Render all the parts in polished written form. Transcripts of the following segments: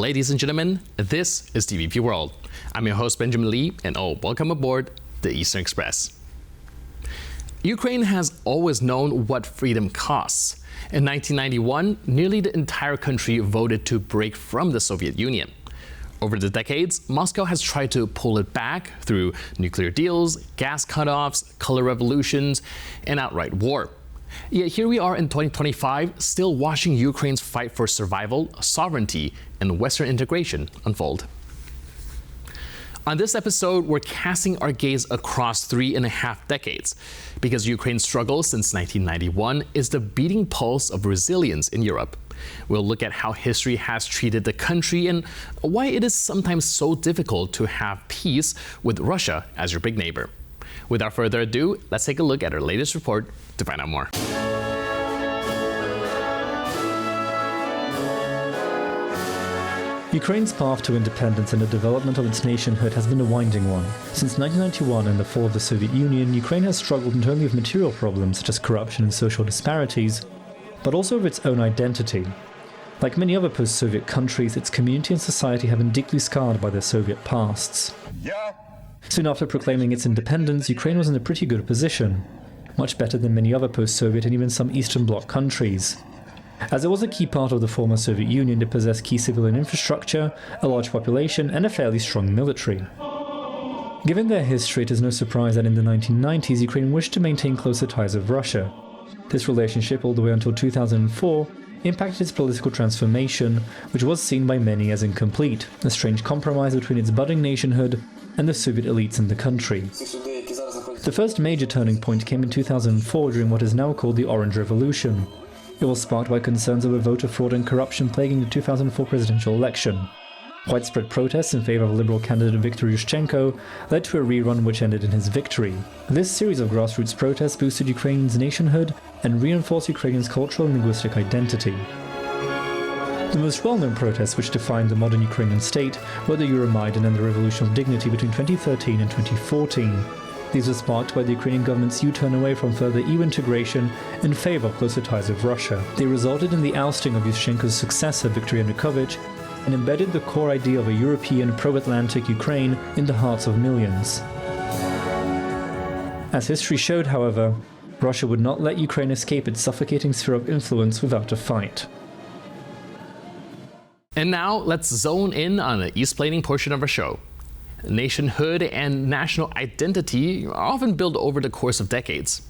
Ladies and gentlemen, this is TVP World. I'm your host Benjamin Lee, and welcome aboard the Eastern Express. Ukraine has always known what freedom costs. In 1991, nearly the entire country voted to break from the Soviet Union. Over the decades, Moscow has tried to pull it back through nuclear deals, gas cutoffs, color revolutions, and outright war. Yet here we are in 2025, still watching Ukraine's fight for survival, sovereignty, and Western integration unfold. On this episode, we're casting our gaze across 3.5 decades, because Ukraine's struggle since 1991 is the beating pulse of resilience in Europe. We'll look at how history has treated the country and why it is sometimes so difficult to have peace with Russia as your big neighbor. Without further ado, let's take a look at our latest report to find out more. Ukraine's path to independence and the development of its nationhood has been a winding one. Since 1991 and the fall of the Soviet Union, Ukraine has struggled not only with material problems such as corruption and social disparities, but also with its own identity. Like many other post-Soviet countries, its community and society have been deeply scarred by their Soviet pasts. Soon after proclaiming its independence, Ukraine was in a pretty good position, much better than many other post-Soviet and even some Eastern Bloc countries. As it was a key part of the former Soviet Union, it possessed key civilian infrastructure, a large population, and a fairly strong military. Given their history, it is no surprise that in the 1990s, Ukraine wished to maintain closer ties with Russia. This relationship, all the way until 2004, impacted its political transformation, which was seen by many as incomplete, a strange compromise between its budding nationhood and the Soviet elites in the country. The first major turning point came in 2004 during what is now called the Orange Revolution. It was sparked by concerns over voter fraud and corruption plaguing the 2004 presidential election. Widespread protests in favor of Liberal candidate Viktor Yushchenko led to a rerun which ended in his victory. This series of grassroots protests boosted Ukraine's nationhood and reinforced Ukrainians' cultural and linguistic identity. The most well-known protests which defined the modern Ukrainian state were the Euromaidan and the Revolution of Dignity between 2013 and 2014. These were sparked by the Ukrainian government's U-turn away from further EU integration in favor of closer ties with Russia. They resulted in the ousting of Yushchenko's successor, Viktor Yanukovych, and embedded the core idea of a European, pro-Atlantic Ukraine in the hearts of millions. As history showed, however, Russia would not let Ukraine escape its suffocating sphere of influence without a fight. And now, let's zone in on the East-plating portion of our show. Nationhood and national identity are often built over the course of decades.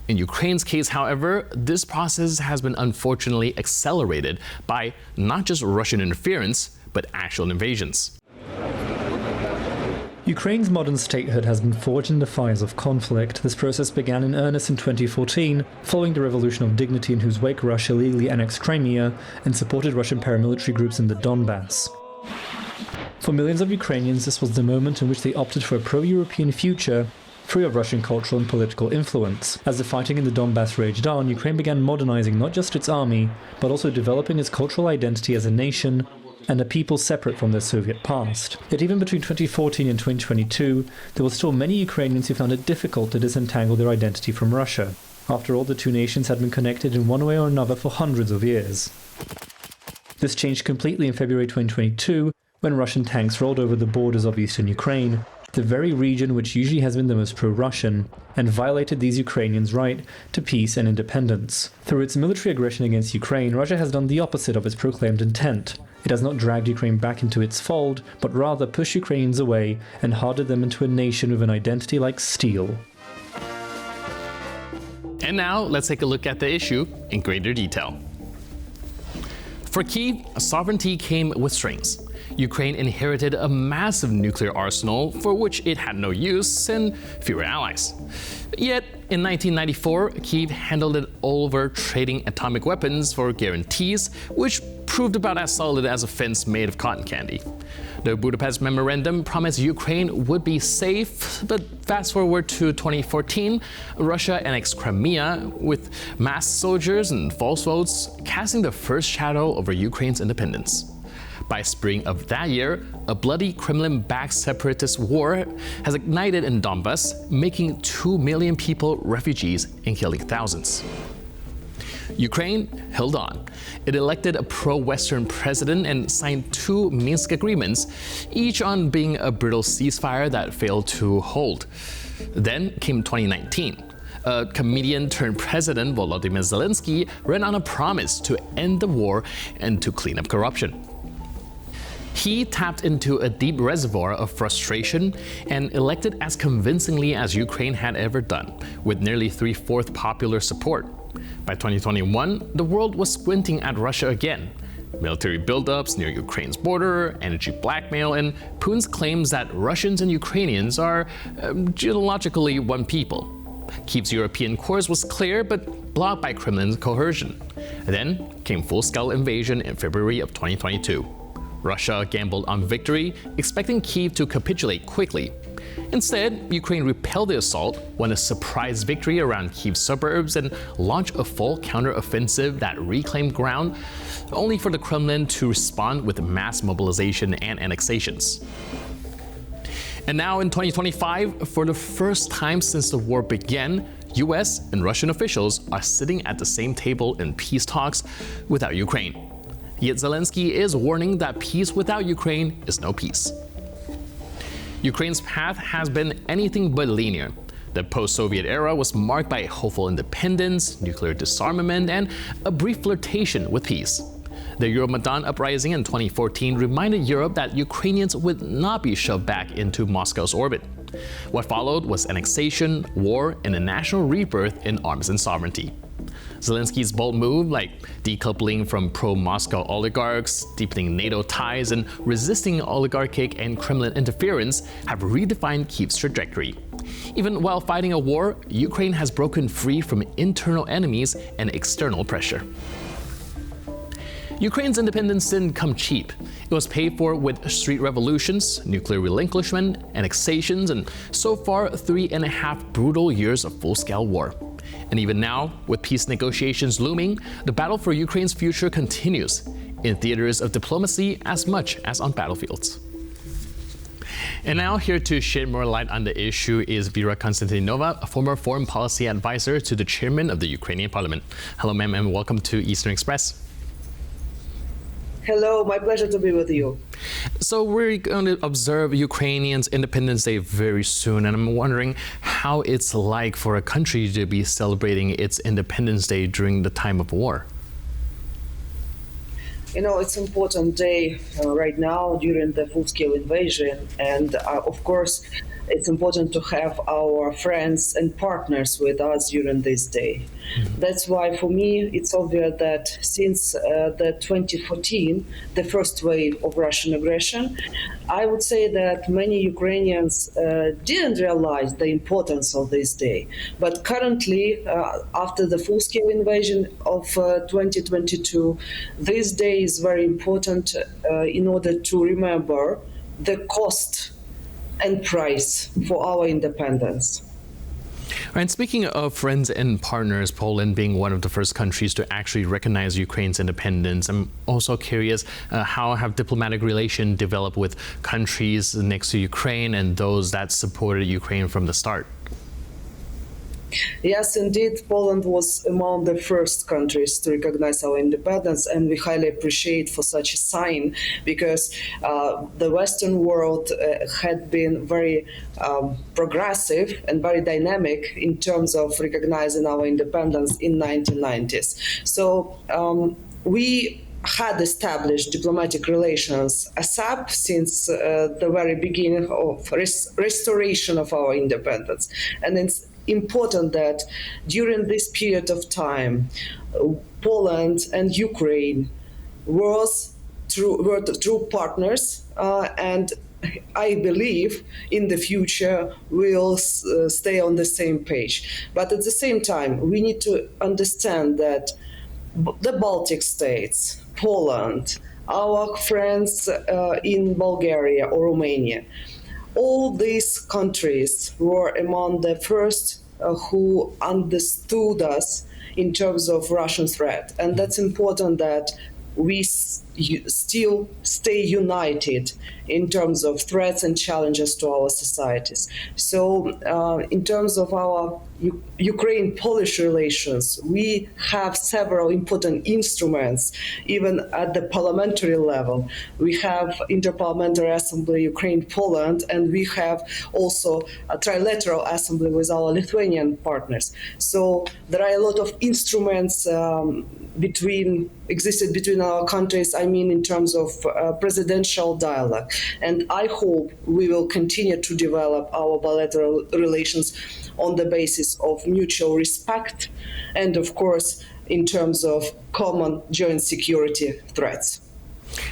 In Ukraine's case, however, this process has been unfortunately accelerated by not just Russian interference, but actual invasions. Ukraine's modern statehood has been forged in the fires of conflict. This process began in earnest in 2014, following the Revolution of Dignity, in whose wake Russia illegally annexed Crimea and supported Russian paramilitary groups in the Donbas. For millions of Ukrainians, this was the moment in which they opted for a pro-European future, free of Russian cultural and political influence. As the fighting in the Donbas raged on, Ukraine began modernizing not just its army, but also developing its cultural identity as a nation and a people separate from their Soviet past. Yet even between 2014 and 2022, there were still many Ukrainians who found it difficult to disentangle their identity from Russia. After all, the two nations had been connected in one way or another for hundreds of years. This changed completely in February 2022, when Russian tanks rolled over the borders of eastern Ukraine, the very region which usually has been the most pro-Russian, and violated these Ukrainians' right to peace and independence. Through its military aggression against Ukraine, Russia has done the opposite of its proclaimed intent. It has not dragged Ukraine back into its fold, but rather pushed Ukrainians away and hardened them into a nation with an identity like steel. And now, let's take a look at the issue in greater detail. For Kyiv, sovereignty came with strings. Ukraine inherited a massive nuclear arsenal for which it had no use and fewer allies. Yet, in 1994, Kyiv handled it over trading atomic weapons for guarantees, which proved about as solid as a fence made of cotton candy. The Budapest Memorandum promised Ukraine would be safe, but fast forward to 2014, Russia annexed Crimea, with masked soldiers and false votes casting the first shadow over Ukraine's independence. By spring of that year, a bloody Kremlin-backed separatist war has ignited in Donbas, making 2 million people refugees and killing thousands. Ukraine held on. It elected a pro-Western president and signed 2 Minsk agreements, each on being a brutal ceasefire that failed to hold. Then came 2019. A comedian-turned-president, Volodymyr Zelensky, ran on a promise to end the war and to clean up corruption. He tapped into a deep reservoir of frustration and elected as convincingly as Ukraine had ever done, with nearly 3/4 popular support. By 2021, the world was squinting at Russia again. Military buildups near Ukraine's border, energy blackmail, and Putin's claims that Russians and Ukrainians are geologically one people. Kyiv's European course was clear but blocked by Kremlin's coercion. Then came full-scale invasion in February of 2022. Russia gambled on victory, expecting Kyiv to capitulate quickly. Instead, Ukraine repelled the assault, won a surprise victory around Kyiv's suburbs, and launched a full counteroffensive that reclaimed ground, only for the Kremlin to respond with mass mobilization and annexations. And now in 2025, for the first time since the war began, US and Russian officials are sitting at the same table in peace talks without Ukraine. Yet Zelensky is warning that peace without Ukraine is no peace. Ukraine's path has been anything but linear. The post-Soviet era was marked by hopeful independence, nuclear disarmament, and a brief flirtation with peace. The Euromaidan uprising in 2014 reminded Europe that Ukrainians would not be shoved back into Moscow's orbit. What followed was annexation, war, and a national rebirth in arms and sovereignty. Zelensky's bold move, like decoupling from pro-Moscow oligarchs, deepening NATO ties, and resisting oligarchic and Kremlin interference, have redefined Kyiv's trajectory. Even while fighting a war, Ukraine has broken free from internal enemies and external pressure. Ukraine's independence didn't come cheap. It was paid for with street revolutions, nuclear relinquishment, annexations, and so far 3.5 brutal years of full-scale war. And even now, with peace negotiations looming, the battle for Ukraine's future continues, in theaters of diplomacy as much as on battlefields. And now, here to shed more light on the issue is Vera Konstantinova, a former foreign policy advisor to the chairman of the Ukrainian parliament. Hello, ma'am, and welcome to Eastern Express. Hello, my pleasure to be with you. So we're going to observe Ukrainians' Independence Day very soon, and I'm wondering how it's like for a country to be celebrating its Independence Day during the time of war. You know, it's an important day right now during the full-scale invasion, and of course, it's important to have our friends and partners with us during this day. That's why, for me, it's obvious that since the 2014, the first wave of Russian aggression, I would say that many Ukrainians didn't realize the importance of this day. But currently, after the full-scale invasion of 2022, this day is very important in order to remember the cost and price for our independence. And speaking of friends and partners, Poland being one of the first countries to actually recognize Ukraine's independence, I'm also curious how have diplomatic relations developed with countries next to Ukraine and those that supported Ukraine from the start? Yes, indeed, Poland was among the first countries to recognize our independence, and we highly appreciate for such a sign, because the Western world had been very progressive and very dynamic in terms of recognizing our independence in 1990s. So we had established diplomatic relations ASAP since the very beginning of restoration of our independence. And it's important that during this period of time, Poland and Ukraine were true partners, and I believe in the future will stay on the same page. But at the same time, we need to understand that the Baltic states, Poland, our friends in Bulgaria or Romania, all these countries were among the first who understood us in terms of Russian threat. And that's important that we still stay united in terms of threats and challenges to our societies. So in terms of our Ukraine-Polish relations, we have several important instruments, even at the parliamentary level. We have Interparliamentary Assembly Ukraine-Poland, and we have also a trilateral assembly with our Lithuanian partners. So there are a lot of instruments existed between our countries, I mean, in terms of presidential dialogue. And I hope we will continue to develop our bilateral relations on the basis of mutual respect and, of course, in terms of common joint security threats.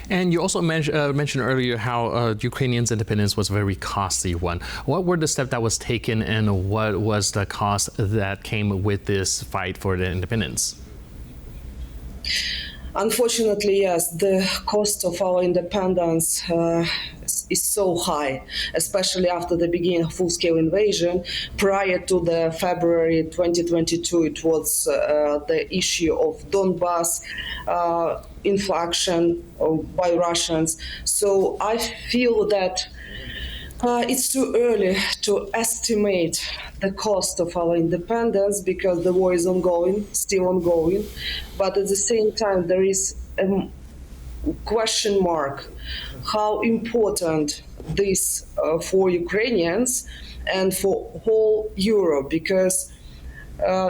And you also mentioned earlier how Ukrainians' independence was a very costly one. What were the steps that was taken, and what was the cost that came with this fight for the independence? Unfortunately, yes, the cost of our independence is so high, especially after the beginning of full-scale invasion. Prior to the February 2022, it was the issue of Donbas infraction by Russians. So I feel that it's too early to estimate the cost of our independence because the war is still ongoing. But at the same time, there is a question mark how important this for Ukrainians and for whole Europe, because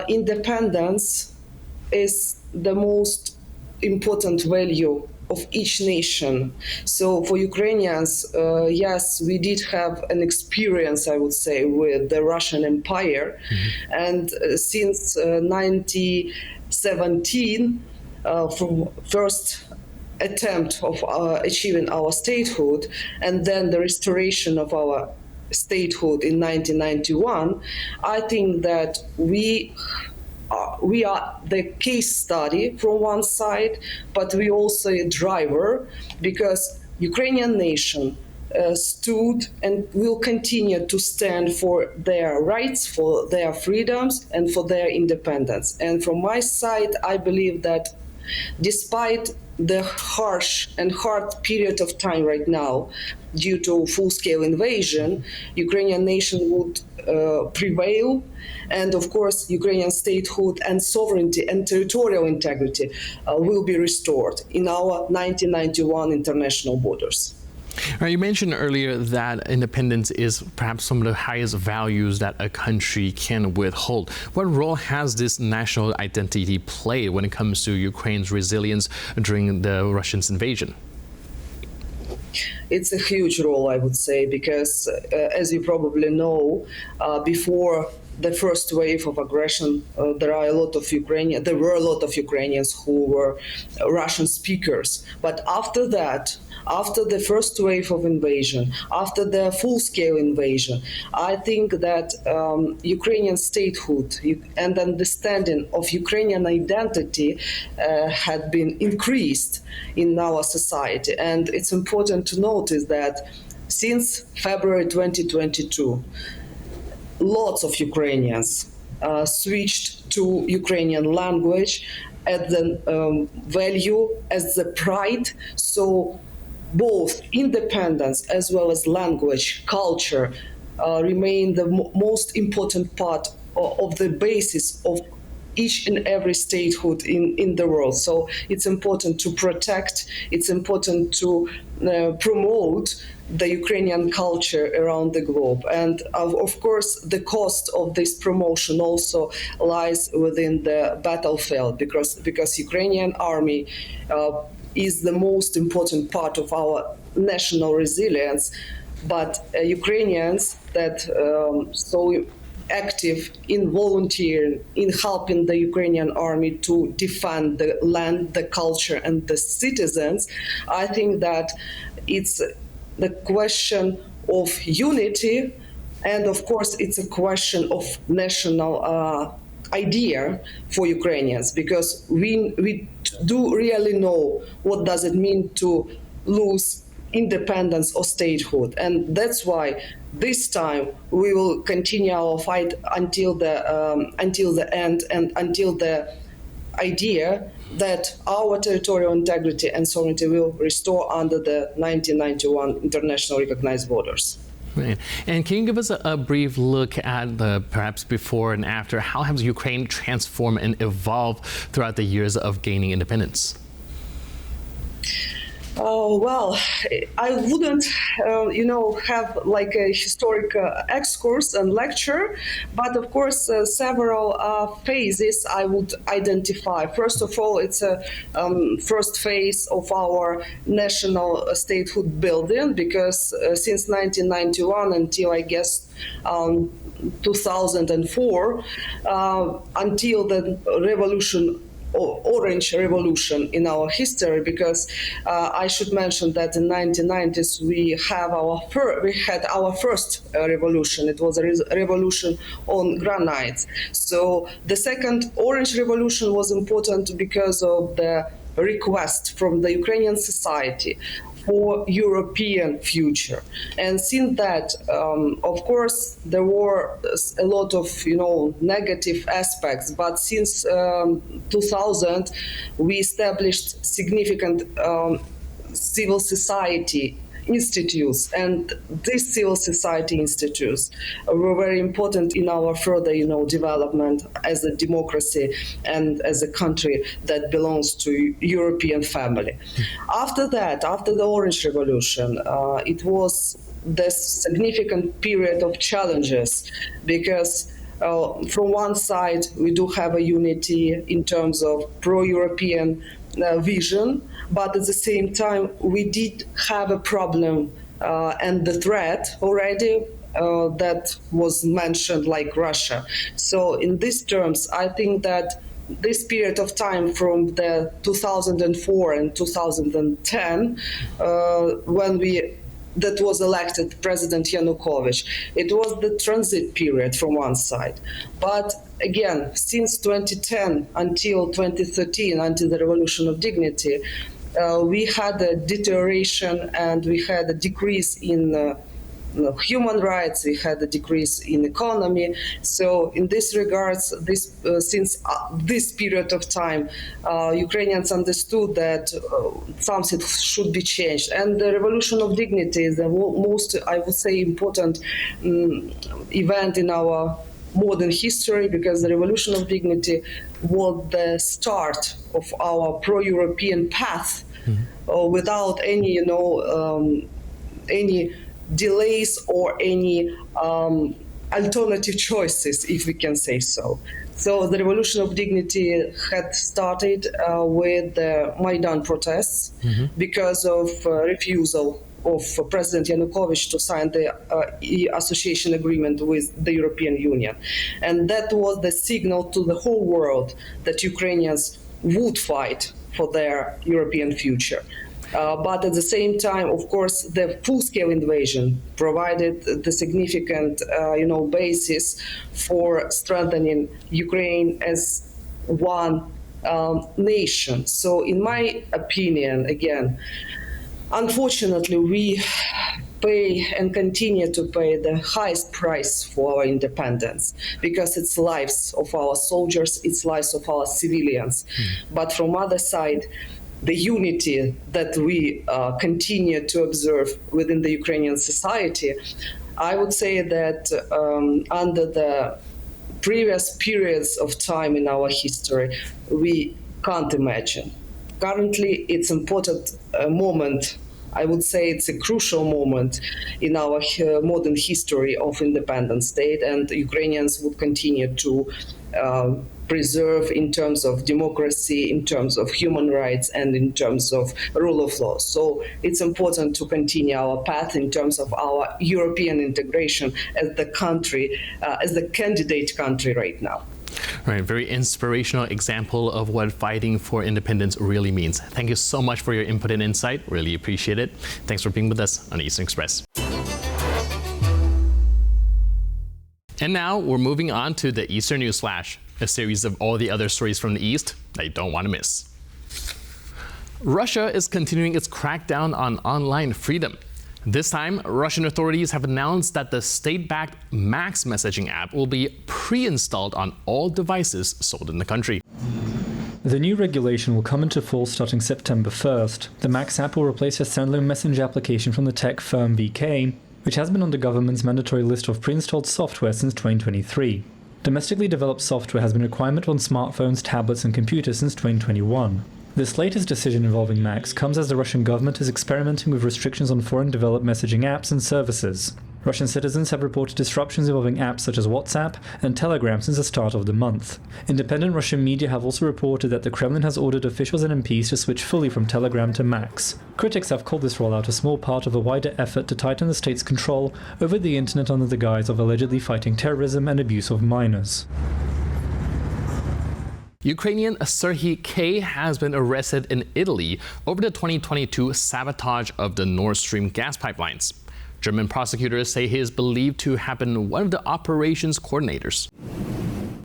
independence is the most important value of each nation. So for Ukrainians, yes, we did have an experience, I would say, with the Russian Empire. Mm-hmm. And since 1917, from first attempt of achieving our statehood, and then the restoration of our statehood in 1991, I think that we are the case study from one side, but we also a driver, because Ukrainian nation stood and will continue to stand for their rights, for their freedoms, and for their independence. And from my side, I believe that despite the harsh and hard period of time right now due to full-scale invasion, Ukrainian nation would prevail, and of course Ukrainian statehood and sovereignty and territorial integrity will be restored in our 1991 international borders. You mentioned earlier that independence is perhaps some of the highest values that a country can withhold. What role has this national identity played when it comes to Ukraine's resilience during the Russian invasion? It's a huge role, I would say, because as you probably know, before the first wave of aggression, there were a lot of Ukrainians who were Russian speakers. But after that, after the first wave of invasion, after the full-scale invasion, I think that Ukrainian statehood and understanding of Ukrainian identity had been increased in our society. And it's important to notice that since February 2022, lots of Ukrainians switched to Ukrainian language as the value, as the pride. So both independence as well as language, culture remain the most important part of the basis of each and every statehood in the world. So it's important to protect, it's important to promote the Ukrainian culture around the globe. And of course, the cost of this promotion also lies within the battlefield, because Ukrainian army is the most important part of our national resilience. But Ukrainians that so active in volunteering, in helping the Ukrainian army to defend the land, the culture, and the citizens, I think that it's the question of unity, and of course it's a question of national idea for Ukrainians, because we do really know what does it mean to lose independence or statehood. And that's why this time we will continue our fight until the end, and until the idea that our territorial integrity and sovereignty will restore under the 1991 international recognized borders. Right. And can you give us a brief look at the perhaps before and after? How has Ukraine transformed and evolved throughout the years of gaining independence? Well, I wouldn't, have like a historic excursus and lecture, but of course, several phases I would identify. First of all, it's a first phase of our national statehood building, because since 1991 until, I guess, 2004, until the Orange Revolution in our history, because I should mention that in 1990s we had our first revolution. It was a revolution on granite. So the second Orange Revolution was important because of the request from the Ukrainian society for European future. And since that, of course, there were a lot of, negative aspects. But since 2000, we established significant civil society institutes, and these civil society institutes were very important in our further, development as a democracy and as a country that belongs to European family. After that, after the Orange Revolution, it was this significant period of challenges, because from one side, we do have a unity in terms of pro-European vision, but at the same time, we did have a problem and the threat already that was mentioned, like Russia. So in these terms, I think that this period of time from the 2004 and 2010, when that was elected President Yanukovych. It was the transit period from one side. But again, since 2010 until 2013, until the Revolution of Dignity, we had a deterioration and we had a decrease in human rights, we had a decrease in economy. So in this regards, since this period of time, Ukrainians understood that something should be changed. And the Revolution of Dignity is the most, I would say, important event in our modern history, because the Revolution of Dignity was the start of our pro-European path, without any, any delays or any alternative choices, if we can say so. So the Revolution of Dignity had started with the Maidan protests because of refusal of President Yanukovych to sign the association agreement with the European Union. And that was the signal to the whole world that Ukrainians would fight for their European future. But at the same time, of course, the full-scale invasion provided the significant, basis for strengthening Ukraine as one nation. So in my opinion, again, unfortunately, we pay and continue to pay the highest price for our independence, because it's lives of our soldiers, it's lives of our civilians. But from other side, the unity that we continue to observe within the Ukrainian society, I would say that under the previous periods of time in our history, we can't imagine. Currently, it's an important moment. I would say it's a crucial moment in our modern history of independent state, and Ukrainians would continue to preserve in terms of democracy, in terms of human rights, and in terms of rule of law. So it's important to continue our path in terms of our European integration as the country, as the candidate country right now. Right, very inspirational example of what fighting for independence really means. Thank you so much for your input and insight. Really appreciate it. Thanks for being with us on Eastern Express. And now we're moving on to the Eastern News Flash, a series of all the other stories from the East that you don't want to miss. Russia is continuing its crackdown on online freedom. This time, Russian authorities have announced that the state-backed Max messaging app will be pre-installed on all devices sold in the country. The new regulation will come into force starting September 1st. The Max app will replace a standalone messenger application from the tech firm VK, which has been on the government's mandatory list of pre-installed software since 2023. Domestically developed software has been a requirement on smartphones, tablets and computers since 2021. This latest decision involving Macs comes as the Russian government is experimenting with restrictions on foreign-developed messaging apps and services. Russian citizens have reported disruptions involving apps such as WhatsApp and Telegram since the start of the month. Independent Russian media have also reported that the Kremlin has ordered officials and MPs to switch fully from Telegram to Macs. Critics have called this rollout a small part of a wider effort to tighten the state's control over the internet under the guise of allegedly fighting terrorism and abuse of minors. Ukrainian Serhiy K. has been arrested in Italy over the 2022 sabotage of the Nord Stream gas pipelines. German prosecutors say he is believed to have been one of the operations coordinators.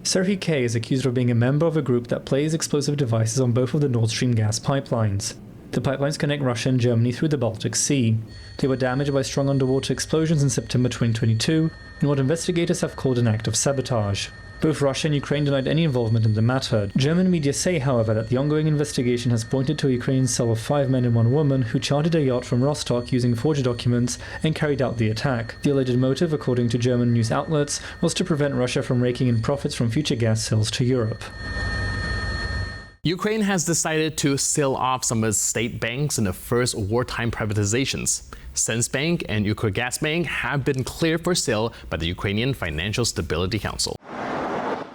Serhiy K. is accused of being a member of a group that places explosive devices on both of the Nord Stream gas pipelines. The pipelines connect Russia and Germany through the Baltic Sea. They were damaged by strong underwater explosions in September 2022 in what investigators have called an act of sabotage. Both Russia and Ukraine denied any involvement in the matter. German media say, however, that the ongoing investigation has pointed to a Ukrainian cell of 5 men and 1 woman who chartered a yacht from Rostock using forged documents and carried out the attack. The alleged motive, according to German news outlets, was to prevent Russia from raking in profits from future gas sales to Europe. Ukraine has decided to sell off some of its state banks in the first wartime privatizations. Sensbank and Ukrgasbank have been cleared for sale by the Ukrainian Financial Stability Council.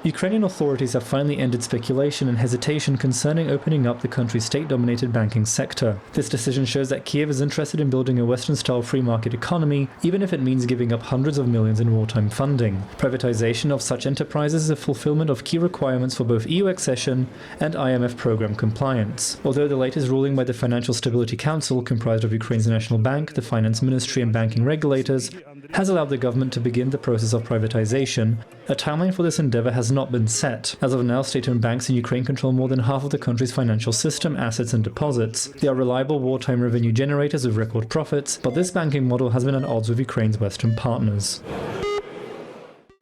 Ukrainian authorities have finally ended speculation and hesitation concerning opening up the country's state-dominated banking sector. This decision shows that Kiev is interested in building a Western-style free market economy, even if it means giving up hundreds of millions in wartime funding. Privatization of such enterprises is a fulfillment of key requirements for both EU accession and IMF program compliance. Although the latest ruling by the Financial Stability Council, comprised of Ukraine's National Bank, the Finance Ministry and banking regulators, has allowed the government to begin the process of privatization, a timeline for this endeavor has not been set. As of now, state-owned banks in Ukraine control more than half of the country's financial system, assets and deposits. They are reliable wartime revenue generators with record profits, but this banking model has been at odds with Ukraine's Western partners.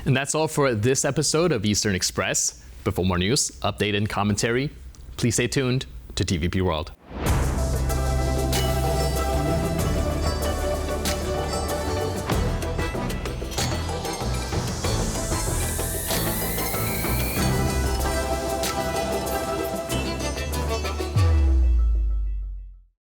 And that's all for this episode of Eastern Express. But for more news, update and commentary, please stay tuned to TVP World.